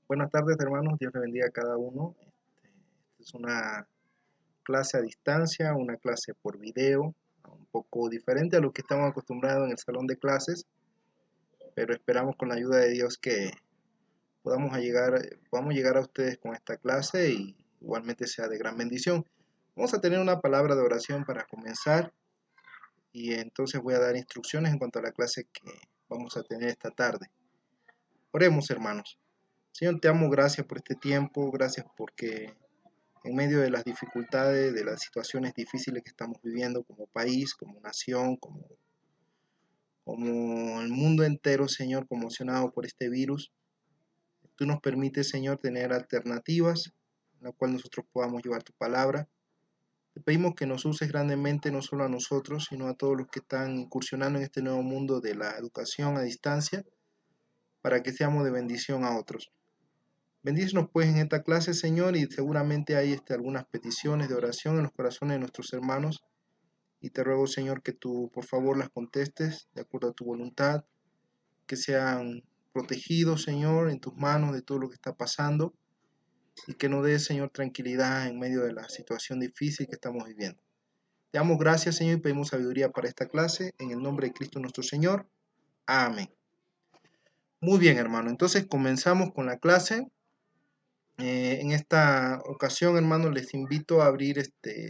Buenas tardes, hermanos. Dios les bendiga a cada uno. Esta es una clase a distancia, una clase por video, un poco diferente a lo que estamos acostumbrados en el salón de clases, pero esperamos con la ayuda de Dios que podamos llegar a ustedes con esta clase y igualmente sea de gran bendición. Vamos a tener una palabra de oración para comenzar y entonces voy a dar instrucciones en cuanto a la clase que vamos a tener esta tarde. Oremos, hermanos. Señor, te amo, gracias por este tiempo, gracias porque en medio de las dificultades, de las situaciones difíciles que estamos viviendo como país, como nación, como el mundo entero, Señor, conmocionado por este virus, tú nos permites, Señor, tener alternativas en la cual nosotros podamos llevar tu palabra. Te pedimos que nos uses grandemente no solo a nosotros, sino a todos los que están incursionando en este nuevo mundo de la educación a distancia, para que seamos de bendición a otros. Bendícenos pues en esta clase, Señor, y seguramente hay algunas peticiones de oración en los corazones de nuestros hermanos. Y te ruego, Señor, que tú por favor las contestes de acuerdo a tu voluntad, que sean protegidos, Señor, en tus manos de todo lo que está pasando y que nos des, Señor, tranquilidad en medio de la situación difícil que estamos viviendo. Te damos gracias, Señor, y pedimos sabiduría para esta clase en el nombre de Cristo nuestro Señor. Amén. Muy bien, hermano. Entonces comenzamos con la clase. En esta ocasión, hermano, les invito a abrir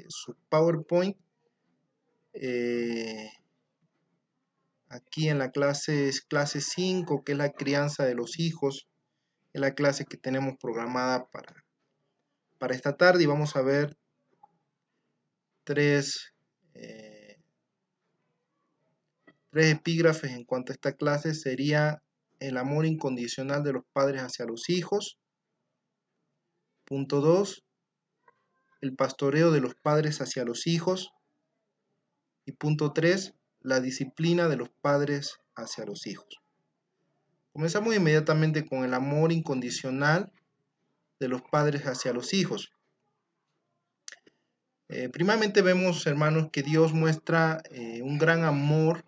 su PowerPoint. Aquí en la clase es clase 5, que es la crianza de los hijos. Es la clase que tenemos programada para esta tarde y vamos a ver tres epígrafes en cuanto a esta clase. Sería el amor incondicional de los padres hacia los hijos. Punto 2, el pastoreo de los padres hacia los hijos. Y punto 3, la disciplina de los padres hacia los hijos. Comenzamos inmediatamente con el amor incondicional de los padres hacia los hijos. Primeramente vemos, hermanos, que Dios muestra un gran amor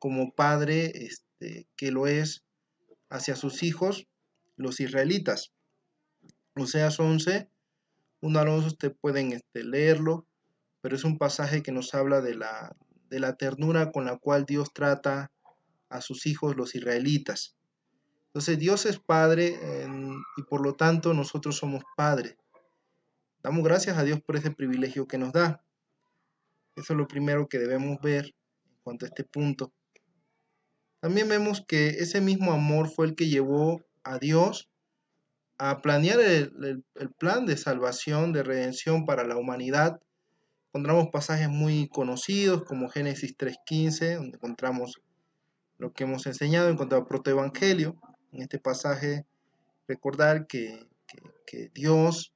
como padre, que lo es hacia sus hijos, los israelitas. Oseas 11, 1 al 11, ustedes pueden leerlo, pero es un pasaje que nos habla de la ternura con la cual Dios trata a sus hijos, los israelitas. Entonces Dios es padre y por lo tanto nosotros somos padres. Damos gracias a Dios por ese privilegio que nos da. Eso es lo primero que debemos ver en cuanto a este punto. También vemos que ese mismo amor fue el que llevó a Dios a planear el plan de salvación, de redención para la humanidad. Encontramos pasajes muy conocidos como Génesis 3:15, donde encontramos lo que hemos enseñado en cuanto al protoevangelio. En este pasaje recordar que Dios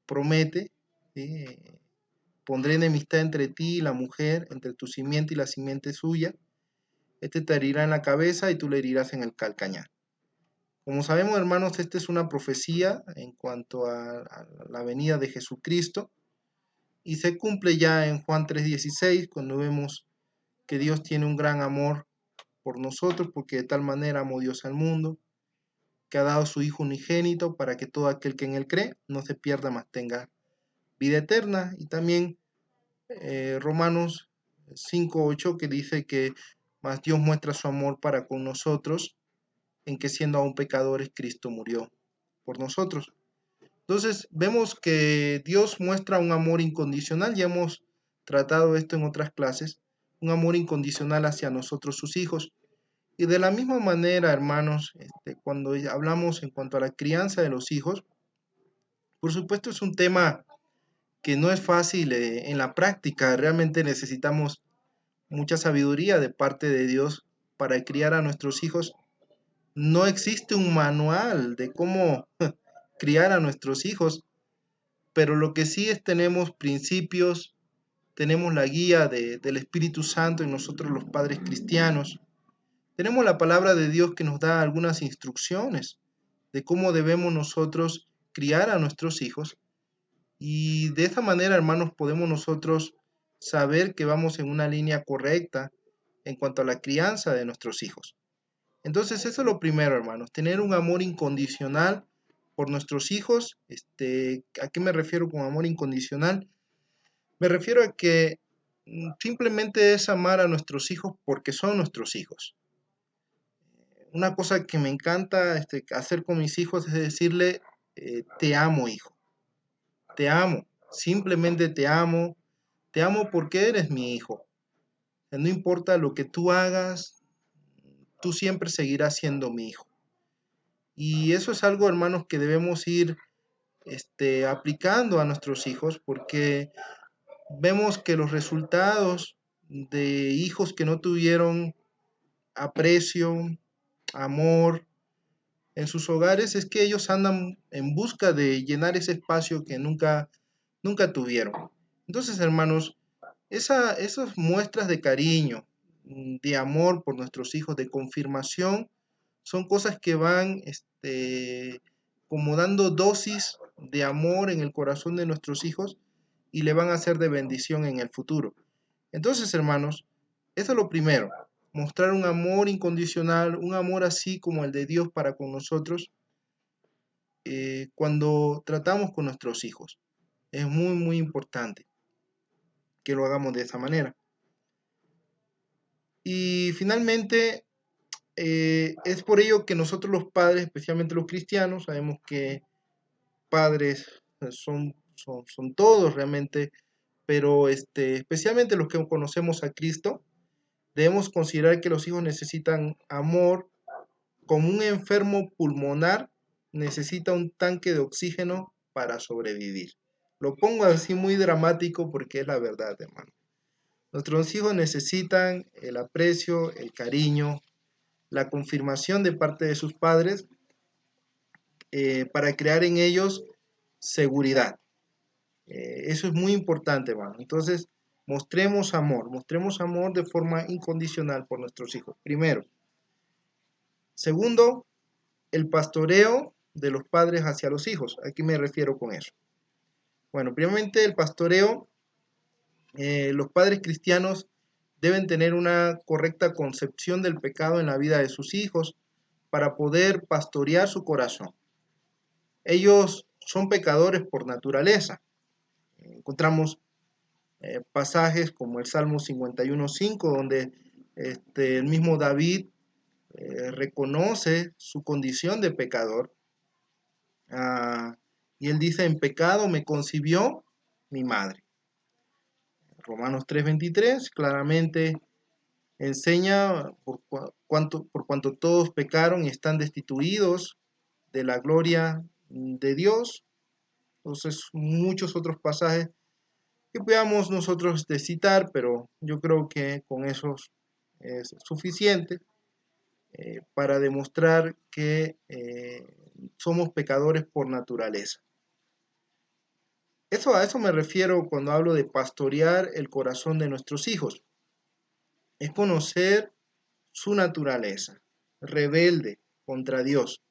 promete, ¿sí? Pondré enemistad entre ti y la mujer, entre tu simiente y la simiente suya. Este te herirá en la cabeza y tú le herirás en el calcañar. Como sabemos, hermanos, esta es una profecía en cuanto a la venida de Jesucristo y se cumple ya en Juan 3:16, cuando vemos que Dios tiene un gran amor por nosotros, porque de tal manera amó Dios al mundo, que ha dado su Hijo unigénito para que todo aquel que en él cree no se pierda, mas tenga vida eterna. Y también Romanos 5:8, que dice que mas Dios muestra su amor para con nosotros, en que siendo aún pecadores, Cristo murió por nosotros. Entonces vemos que Dios muestra un amor incondicional. Ya hemos tratado esto en otras clases, un amor incondicional hacia nosotros, sus hijos. Y de la misma manera, hermanos, cuando hablamos en cuanto a la crianza de los hijos, por supuesto es un tema que no es fácil en la práctica. Realmente necesitamos mucha sabiduría de parte de Dios para criar a nuestros hijos. No existe un manual de cómo criar a nuestros hijos, pero lo que sí es tenemos principios, tenemos la guía del Espíritu Santo en nosotros los padres cristianos. Tenemos la palabra de Dios que nos da algunas instrucciones de cómo debemos nosotros criar a nuestros hijos. Y de esta manera, hermanos, podemos nosotros saber que vamos en una línea correcta en cuanto a la crianza de nuestros hijos. Entonces eso es lo primero, hermanos, tener un amor incondicional por nuestros hijos. ¿A qué me refiero con amor incondicional? Me refiero a que simplemente es amar a nuestros hijos porque son nuestros hijos. Una cosa que me encanta hacer con mis hijos es decirle, te amo, hijo, te amo, simplemente te amo porque eres mi hijo. No importa lo que tú hagas, tú siempre seguirás siendo mi hijo. Y eso es algo, hermanos, que debemos ir aplicando a nuestros hijos, porque vemos que los resultados de hijos que no tuvieron aprecio, amor en sus hogares es que ellos andan en busca de llenar ese espacio que nunca tuvieron. Entonces, hermanos, esas muestras de cariño, de amor por nuestros hijos, de confirmación, son cosas que van como dando dosis de amor en el corazón de nuestros hijos y le van a ser de bendición en el futuro. Entonces, hermanos, eso es lo primero, mostrar un amor incondicional, un amor así como el de Dios para con nosotros cuando tratamos con nuestros hijos. Es muy, muy importante que lo hagamos de esa manera. Y finalmente, es por ello que nosotros los padres, especialmente los cristianos, sabemos que padres son todos realmente, pero especialmente los que conocemos a Cristo, debemos considerar que los hijos necesitan amor, como un enfermo pulmonar necesita un tanque de oxígeno para sobrevivir. Lo pongo así muy dramático porque es la verdad, hermano. Nuestros hijos necesitan el aprecio, el cariño, la confirmación de parte de sus padres para crear en ellos seguridad. Eso es muy importante, hermano. Entonces, mostremos amor de forma incondicional por nuestros hijos, primero. Segundo, el pastoreo de los padres hacia los hijos. ¿A qué me refiero con eso? Bueno, primeramente el pastoreo, los padres cristianos deben tener una correcta concepción del pecado en la vida de sus hijos para poder pastorear su corazón. Ellos son pecadores por naturaleza. Encontramos pasajes como el Salmo 51:5, donde el mismo David reconoce su condición de pecador. Y él dice, en pecado me concibió mi madre. Romanos 3:23 claramente enseña por cuanto todos pecaron y están destituidos de la gloria de Dios. Entonces, muchos otros pasajes que podamos nosotros citar, pero yo creo que con eso es suficiente para demostrar que somos pecadores por naturaleza. A eso me refiero cuando hablo de pastorear el corazón de nuestros hijos. Es conocer su naturaleza, rebelde contra Dios.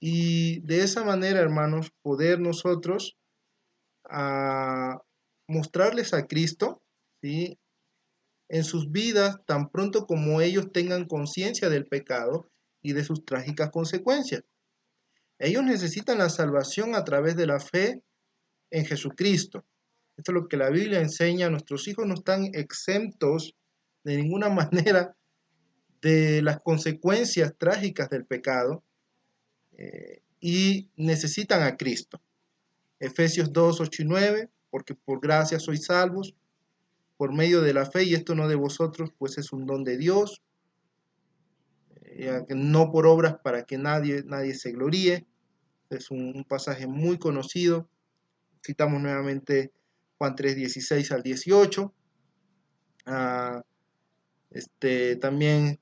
Y de esa manera, hermanos, poder nosotros mostrarles a Cristo, ¿sí?, en sus vidas tan pronto como ellos tengan conciencia del pecado y de sus trágicas consecuencias. Ellos necesitan la salvación a través de la fe en Jesucristo. Esto es lo que la Biblia enseña. Nuestros hijos no están exentos de ninguna manera de las consecuencias trágicas del pecado y necesitan a Cristo. Efesios 2:8 y 9, porque por gracia sois salvos por medio de la fe, y esto no de vosotros, pues es un don de Dios, no por obras para que nadie se gloríe. Es un pasaje muy conocido. Citamos nuevamente Juan 3:16 al 18. También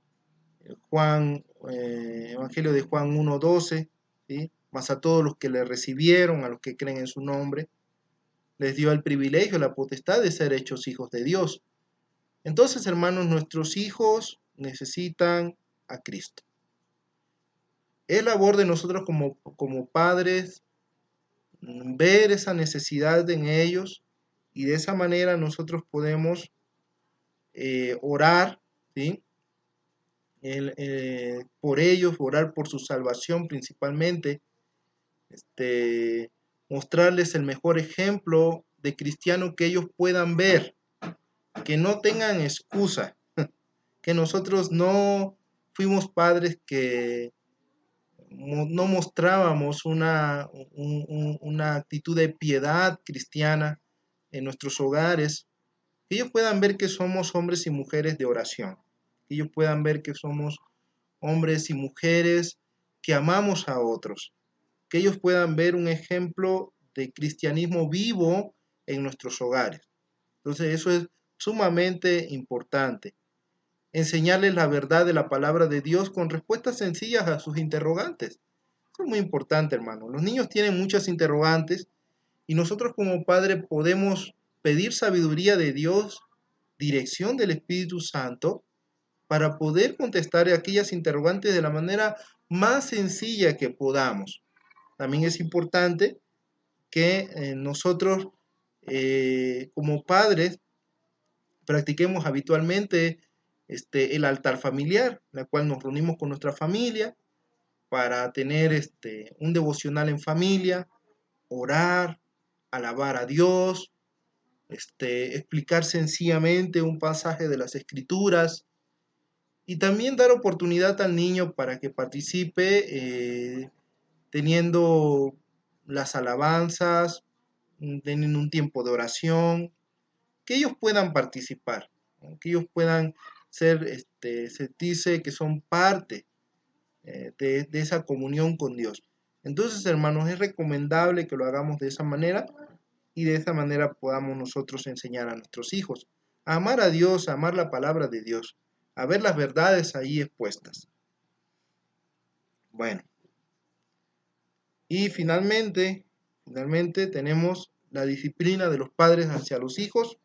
Evangelio de Juan 1:12, ¿sí? Mas a todos los que le recibieron, a los que creen en su nombre, les dio el privilegio, la potestad de ser hechos hijos de Dios. Entonces, hermanos, nuestros hijos necesitan a Cristo. Es labor de nosotros como padres ver esa necesidad en ellos, y de esa manera nosotros podemos orar, ¿sí?, por ellos, orar por su salvación principalmente, este, mostrarles el mejor ejemplo de cristiano que ellos puedan ver, que no tengan excusa, que nosotros no fuimos padres que no mostrábamos una actitud de piedad cristiana en nuestros hogares, que ellos puedan ver que somos hombres y mujeres de oración, que ellos puedan ver que somos hombres y mujeres que amamos a otros, que ellos puedan ver un ejemplo de cristianismo vivo en nuestros hogares. Entonces eso es sumamente importante. Enseñarles la verdad de la palabra de Dios con respuestas sencillas a sus interrogantes. Eso es muy importante, hermano. Los niños tienen muchas interrogantes y nosotros como padres podemos pedir sabiduría de Dios, dirección del Espíritu Santo, para poder contestar aquellas interrogantes de la manera más sencilla que podamos. También es importante que nosotros como padres practiquemos habitualmente el altar familiar, en la cual nos reunimos con nuestra familia para tener un devocional en familia, orar, alabar a Dios, explicar sencillamente un pasaje de las Escrituras y también dar oportunidad al niño para que participe teniendo las alabanzas, teniendo un tiempo de oración, que ellos puedan participar, ¿no? Que ellos puedan se dice que son parte de esa comunión con Dios. Entonces, hermanos, es recomendable que lo hagamos de esa manera y de esa manera podamos nosotros enseñar a nuestros hijos a amar a Dios, a amar la palabra de Dios, a ver las verdades ahí expuestas. Bueno, y finalmente tenemos la disciplina de los padres hacia los hijos.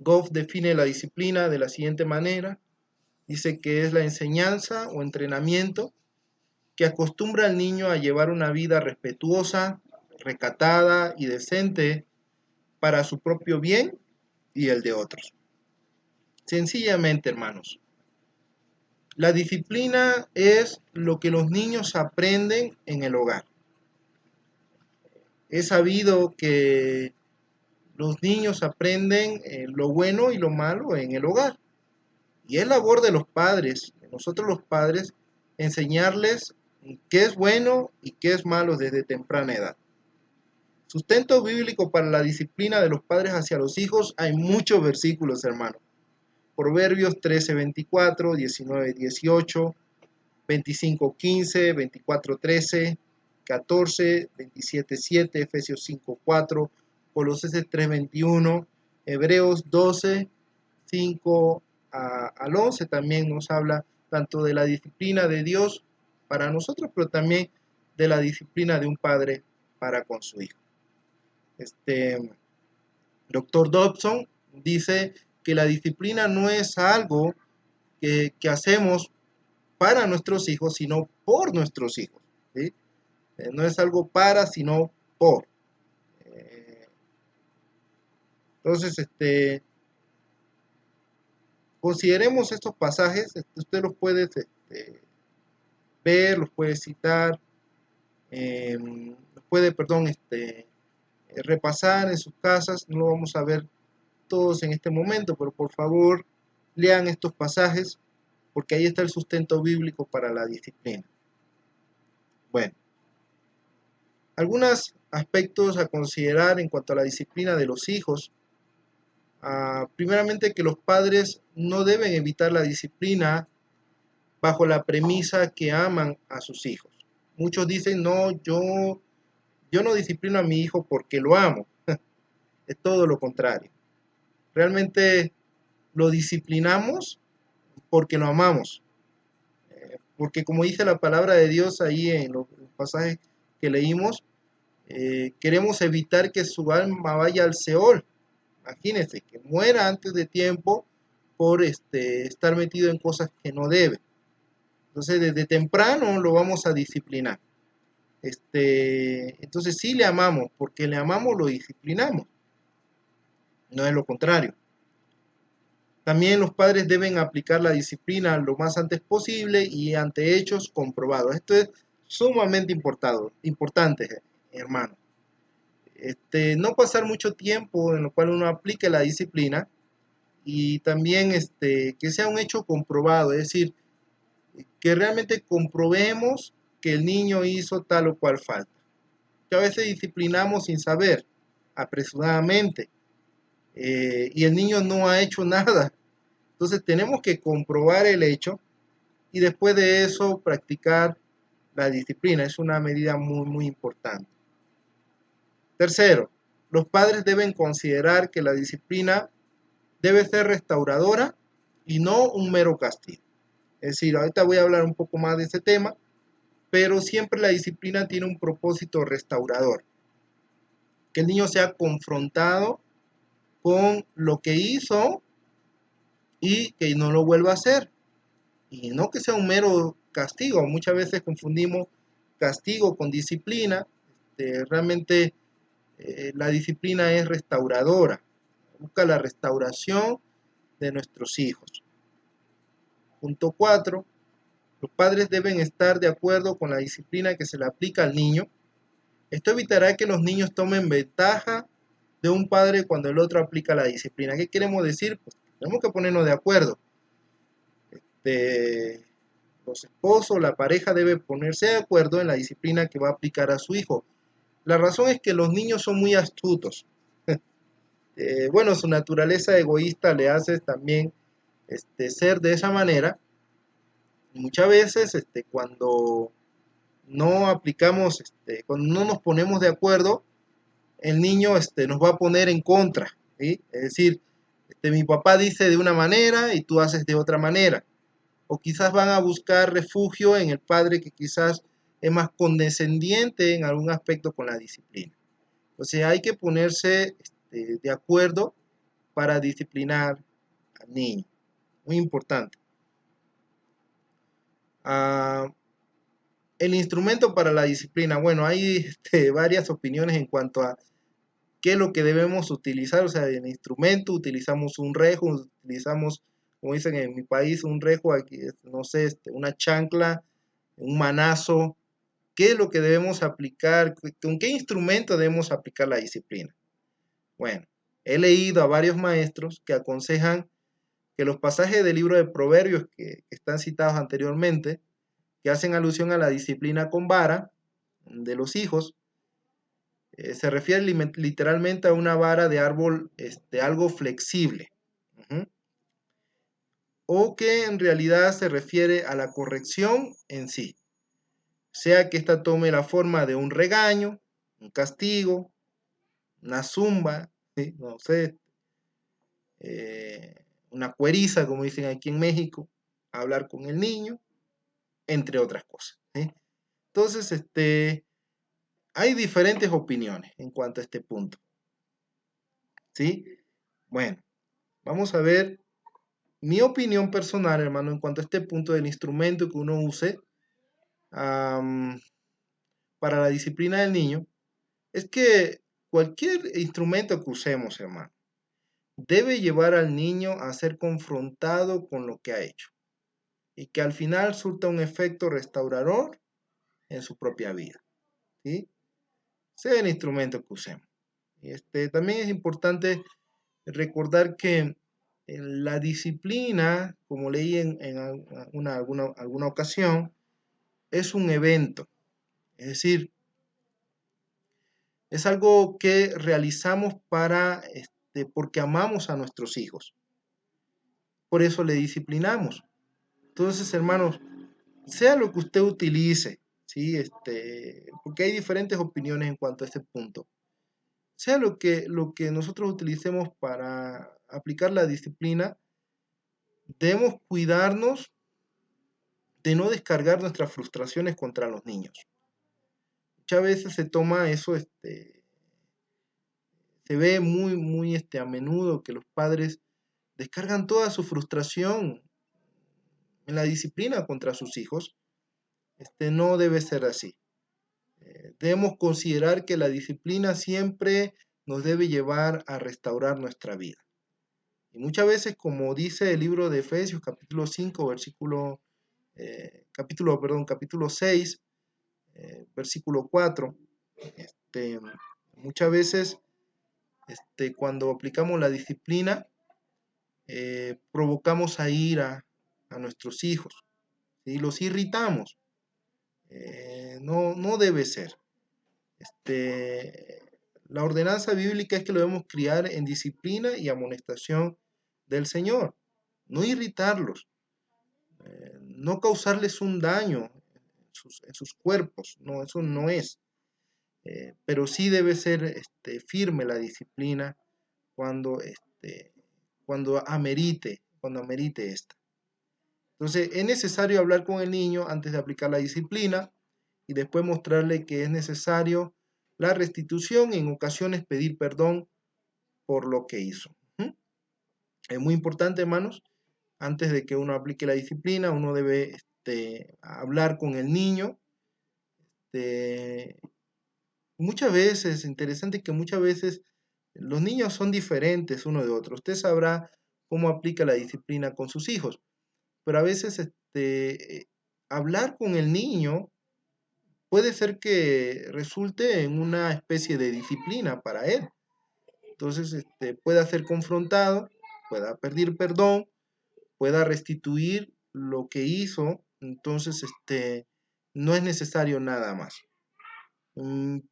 Goff define la disciplina de la siguiente manera. Dice que es la enseñanza o entrenamiento que acostumbra al niño a llevar una vida respetuosa, recatada y decente para su propio bien y el de otros. Sencillamente, hermanos, la disciplina es lo que los niños aprenden en el hogar. Es sabido que los niños aprenden lo bueno y lo malo en el hogar. Y es labor de los padres, de nosotros los padres, enseñarles qué es bueno y qué es malo desde temprana edad. Sustento bíblico para la disciplina de los padres hacia los hijos, hay muchos versículos, hermano. Proverbios 13:24, 19:18, 25:15, 24:13, 14, 27:7, Efesios 5:4, Colosenses 3:21, Hebreos 12, 5 al 11 también nos habla tanto de la disciplina de Dios para nosotros, pero también de la disciplina de un padre para con su hijo. Dr. Dobson dice que la disciplina no es algo que hacemos para nuestros hijos, sino por nuestros hijos, ¿sí? No es algo para, sino por. Entonces, consideremos estos pasajes, usted los puede ver, los puede citar, los puede, repasar en sus casas, no lo vamos a ver todos en este momento, pero por favor lean estos pasajes porque ahí está el sustento bíblico para la disciplina. Bueno, algunos aspectos a considerar en cuanto a la disciplina de los hijos. Primeramente que los padres no deben evitar la disciplina bajo la premisa que aman a sus hijos. Muchos dicen, no, yo no disciplino a mi hijo porque lo amo. Es todo lo contrario. Realmente lo disciplinamos porque lo amamos. Porque como dice la palabra de Dios ahí en los pasajes que leímos, queremos evitar que su alma vaya al Seol. Imagínense, que muera antes de tiempo por estar metido en cosas que no debe. Entonces, desde temprano lo vamos a disciplinar. Entonces, sí le amamos, porque le amamos, lo disciplinamos. No es lo contrario. También los padres deben aplicar la disciplina lo más antes posible y ante hechos comprobados. Esto es sumamente importante, hermano. No pasar mucho tiempo en lo cual uno aplique la disciplina y también que sea un hecho comprobado, es decir, que realmente comprobemos que el niño hizo tal o cual falta. Que a veces disciplinamos sin saber, apresuradamente, y el niño no ha hecho nada. Entonces tenemos que comprobar el hecho y después de eso practicar la disciplina. Es una medida muy, muy importante. Tercero, los padres deben considerar que la disciplina debe ser restauradora y no un mero castigo. Es decir, ahorita voy a hablar un poco más de ese tema, pero siempre la disciplina tiene un propósito restaurador. Que el niño sea confrontado con lo que hizo y que no lo vuelva a hacer. Y no que sea un mero castigo. Muchas veces confundimos castigo con disciplina. Realmente la disciplina es restauradora. Busca la restauración de nuestros hijos. Punto 4. Los padres deben estar de acuerdo con la disciplina que se le aplica al niño. Esto evitará que los niños tomen ventaja de un padre cuando el otro aplica la disciplina. ¿Qué queremos decir? Pues tenemos que ponernos de acuerdo. Los esposos, la pareja debe ponerse de acuerdo en la disciplina que va a aplicar a su hijo. La razón es que los niños son muy astutos. Bueno, su naturaleza egoísta le hace también ser de esa manera. Muchas veces cuando no aplicamos, cuando no nos ponemos de acuerdo, el niño nos va a poner en contra, ¿sí? Es decir, mi papá dice de una manera y tú haces de otra manera. O quizás van a buscar refugio en el padre que quizás es más condescendiente en algún aspecto con la disciplina. Entonces hay que ponerse de acuerdo para disciplinar al niño. Muy importante. El instrumento para la disciplina. Bueno, hay varias opiniones en cuanto a qué es lo que debemos utilizar. O sea, el instrumento, utilizamos un rejo, utilizamos, como dicen en mi país, un rejo, aquí, no sé, una chancla, un manazo. ¿Qué es lo que debemos aplicar? ¿Con qué instrumento debemos aplicar la disciplina? Bueno, he leído a varios maestros que aconsejan que los pasajes del libro de Proverbios que están citados anteriormente, que hacen alusión a la disciplina con vara de los hijos, se refiere literalmente a una vara de árbol algo flexible. O que en realidad se refiere a la corrección en sí. Sea que ésta tome la forma de un regaño, un castigo, una zumba, ¿sí? No sé, una cueriza, como dicen aquí en México, hablar con el niño, entre otras cosas, ¿sí? Entonces, hay diferentes opiniones en cuanto a este punto, ¿sí? Bueno, vamos a ver mi opinión personal, hermano, en cuanto a este punto del instrumento que uno use para la disciplina del niño, es que cualquier instrumento que usemos, hermano, debe llevar al niño a ser confrontado con lo que ha hecho y que al final surta un efecto restaurador en su propia vida, ¿sí? Sea el instrumento que usemos. También es importante recordar que la disciplina, como leí en alguna ocasión, es un evento, es decir, es algo que realizamos porque amamos a nuestros hijos. Por eso le disciplinamos. Entonces, hermanos, sea lo que usted utilice, ¿sí? Porque hay diferentes opiniones en cuanto a este punto. Sea lo que nosotros utilicemos para aplicar la disciplina, debemos cuidarnos de no descargar nuestras frustraciones contra los niños. Muchas veces se toma eso, se ve muy, muy a menudo que los padres descargan toda su frustración en la disciplina contra sus hijos. No debe ser así. Debemos considerar que la disciplina siempre nos debe llevar a restaurar nuestra vida. Y muchas veces, como dice el libro de Efesios, capítulo 5, capítulo 6, versículo 4, muchas veces cuando aplicamos la disciplina, provocamos a ira a nuestros hijos, ¿sí? Los irritamos. No debe ser. La ordenanza bíblica es que lo debemos criar en disciplina y amonestación del Señor, no irritarlos, no causarles un daño en sus cuerpos, no, eso no es. Pero sí debe ser firme la disciplina cuando, cuando amerite esta. Entonces es necesario hablar con el niño antes de aplicar la disciplina y después mostrarle que es necesario la restitución y en ocasiones pedir perdón por lo que hizo. Es muy importante, hermanos, antes de que uno aplique la disciplina, uno debe hablar con el niño. Muchas veces, interesante que muchas veces los niños son diferentes uno de otro. Usted sabrá cómo aplica la disciplina con sus hijos, pero a veces hablar con el niño puede ser que resulte en una especie de disciplina para él. Entonces, pueda ser confrontado, pueda pedir perdón, pueda restituir lo que hizo. Entonces, no es necesario nada más.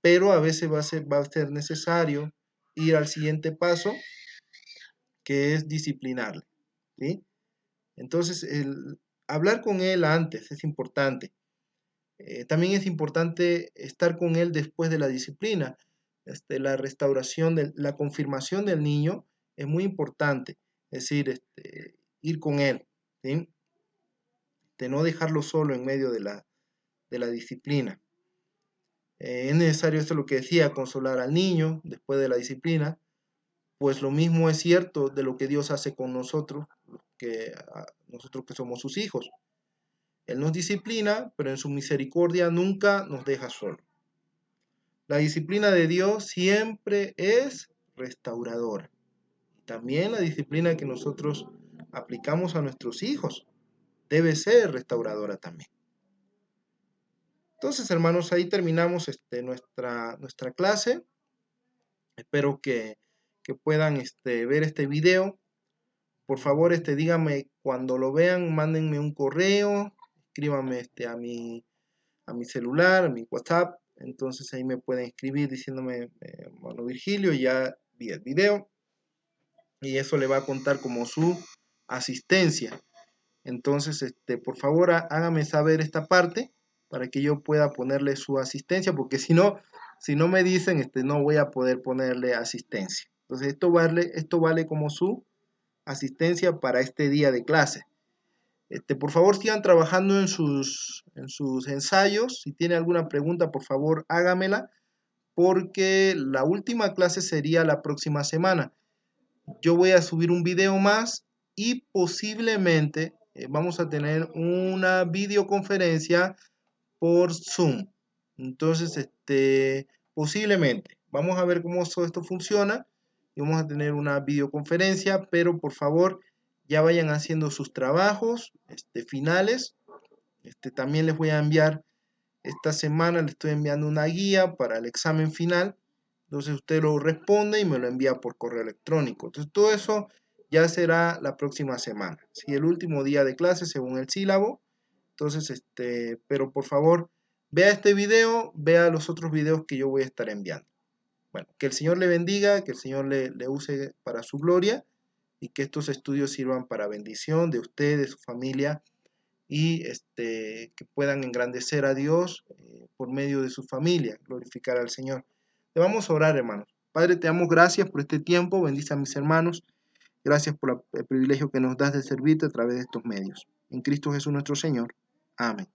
Pero a veces va a ser necesario ir al siguiente paso, que es disciplinarle, ¿sí? Entonces, hablar con él antes es importante. También es importante estar con él después de la disciplina. La restauración, la confirmación del niño es muy importante. Es decir, ir con él, ¿sí? No dejarlo solo en medio de la disciplina. Es necesario, esto es lo que decía, consolar al niño después de la disciplina, pues lo mismo es cierto de lo que Dios hace con nosotros, nosotros que somos sus hijos. Él nos disciplina, pero en su misericordia nunca nos deja solos. La disciplina de Dios siempre es restauradora. También la disciplina que nosotros aplicamos a nuestros hijos debe ser restauradora también. Entonces, hermanos, ahí terminamos nuestra clase. Espero que puedan ver este video. Por favor, díganme cuando lo vean, mándenme un correo, escríbanme a mi celular, a mi WhatsApp. Entonces ahí me pueden escribir diciéndome, bueno, Virgilio, ya vi el video. Y eso le va a contar como su asistencia. Entonces, por favor, hágame saber esta parte para que yo pueda ponerle su asistencia, porque si no me dicen, no voy a poder ponerle asistencia. Entonces, esto vale como su asistencia para este día de clase. Por favor, sigan trabajando en sus ensayos. Si tiene alguna pregunta, por favor, hágamela, porque la última clase sería la próxima semana. Yo voy a subir un video más y posiblemente vamos a tener una videoconferencia por Zoom. Entonces, posiblemente, vamos a ver cómo esto funciona y vamos a tener una videoconferencia, pero por favor, ya vayan haciendo sus trabajos finales. También les voy a enviar, esta semana les estoy enviando una guía para el examen final. Entonces usted lo responde y me lo envía por correo electrónico. Entonces todo eso ya será la próxima semana. ¿Sí? El último día de clase según el sílabo. Entonces, pero por favor, vea este video, vea los otros videos que yo voy a estar enviando. Bueno, que el Señor le bendiga, que el Señor le use para su gloria y que estos estudios sirvan para bendición de usted, de su familia y que puedan engrandecer a Dios por medio de su familia, glorificar al Señor. Le vamos a orar, hermanos. Padre, te damos gracias por este tiempo, bendice a mis hermanos, gracias por el privilegio que nos das de servirte a través de estos medios. En Cristo Jesús nuestro Señor. Amén.